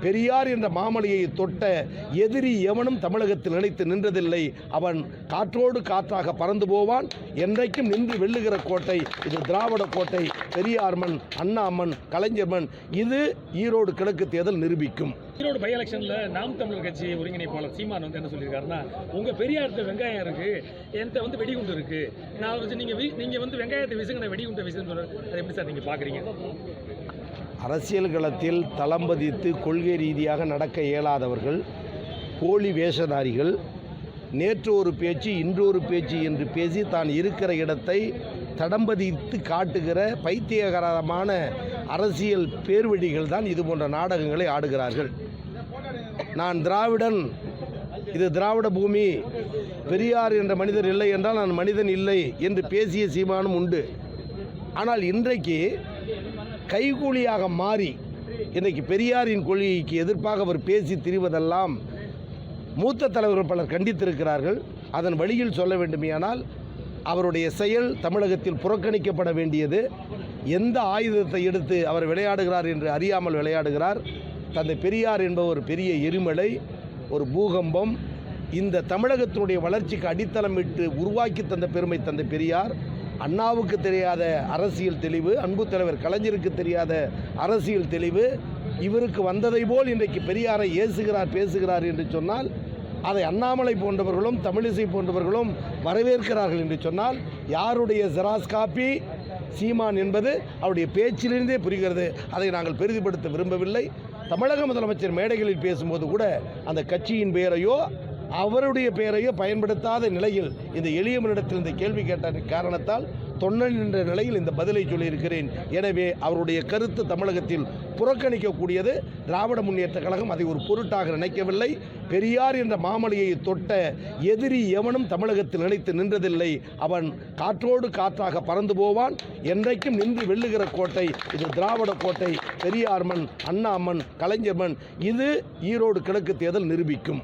பெரியார் என்ற மாமலையை தொட்ட எதிரி எவனும் தமிழகத்தில் நினைத்து நின்றதில்லை. அவன் காற்றோடு காற்றாக பறந்து போவான். என்றைக்கும் நின்று வெல்லுகிற கோட்டை இது திராவிட கோட்டை. பெரியார் மண், அண்ணா மண், கலைஞர் மண். இது ஈரோடு கிழக்கு தேர்தல் நிரூபிக்கும். ஈரோடு பை எலெக்ஷன்ல நாம் தமிழர் கட்சி ஒருங்கிணைப்பாளர் சீமான் என்ன சொல்லியிருக்காருன்னா, உங்க பெரியார்ட்ட வெங்காயம் இருக்கு, என்கிட்ட வெடிகுண்டு இருக்கு, நான் நீங்க வெங்காயத்தை விசுங்க, நான் வெடிகுண்டை விசுன்னு சொல்றேன். அதை எப்படி சார் நீங்க பாக்குறீங்க? அரசியல் களத்தில் தளம் பதித்து கொள்கை ரீதியாக நடக்க இயலாதவர்கள், போலி வேஷதாரிகள், நேற்று ஒரு பேச்சு இன்று ஒரு பேச்சு என்று பேசி தான் இருக்கிற இடத்தை தடம்பதித்து காட்டுகிற பைத்தியகரமான அரசியல் பேர்வழிகள் தான் இது போன்ற நாடகங்களை ஆடுகிறார்கள். நான் திராவிடன், இது திராவிட பூமி, பெரியார் என்ற மனிதர் இல்லை என்றால் நான் மனிதன் இல்லை என்று பேசிய சீமானும் உண்டு. ஆனால் இன்றைக்கு கைகூலியாக மாறி இன்றைக்கு பெரியாரின் கொள்கைக்கு எதிர்ப்பாக அவர் பேசி திரிவதெல்லாம் மூத்த தலைவர்கள் பலர் கண்டித்திருக்கிறார்கள். அதன் வழியில் சொல்ல வேண்டுமேயானால் அவருடைய செயல் தமிழகத்தில் புறக்கணிக்கப்பட வேண்டியது. எந்த ஆயுதத்தை எடுத்து அவர் விளையாடுகிறார் என்று அறியாமல் விளையாடுகிறார். தந்தை பெரியார் என்பவர் பெரிய எரிமலை, ஒரு பூகம்பம். இந்த தமிழகத்தினுடைய வளர்ச்சிக்கு அடித்தளமிட்டு உருவாக்கி தந்த பெருமை தந்தை பெரியார். அண்ணாவுக்கு தெரியாத அரசியல் தெளிவு, அன்பு தலைவர் கலைஞருக்கு தெரியாத அரசியல் தெளிவு இவருக்கு வந்ததை போல் இன்றைக்கு பெரியாரை ஏசுகிறார், பேசுகிறார் என்று சொன்னால் அதை அண்ணாமலை போன்றவர்களும் தமிழிசை போன்றவர்களும் வரவேற்கிறார்கள் என்று சொன்னால் யாருடைய ஜெராக்ஸ் காப்பி சீமான் என்பது அவருடைய பேச்சிலிருந்தே புரிகிறது. அதை நாங்கள் பெரிதுபடுத்த விரும்பவில்லை. தமிழக முதலமைச்சர் மேடைகளில் பேசும்போது கூட அந்த கட்சியின் பெயரையோ அவருடைய பெயரையோ பயன்படுத்தாத நிலையில் இந்த எளியவனிடத்தில் இந்த கேள்வி கேட்ட காரணத்தால் தொன்னன் என்ற நிலையில் இந்த பதிலை சொல்லியிருக்கிறேன். எனவே அவருடைய கருத்து தமிழகத்தில் புறக்கணிக்கக்கூடியது. திராவிட முன்னேற்ற கழகம் அதை ஒரு பொருட்டாக நினைக்கவில்லை. பெரியார் என்ற மாமலையை தொட்ட எதிரி எவனும் தமிழகத்தில் நினைத்து நின்றதில்லை. அவன் காற்றோடு காற்றாக பறந்து போவான். என்றைக்கும் நின்று வெல்லுகிற கோட்டை இது திராவிட கோட்டை. பெரியார் மண், அண்ணா மண், கலைஞர் மண். இது ஈரோடு கிழக்கு தேர்தல் நிரூபிக்கும்.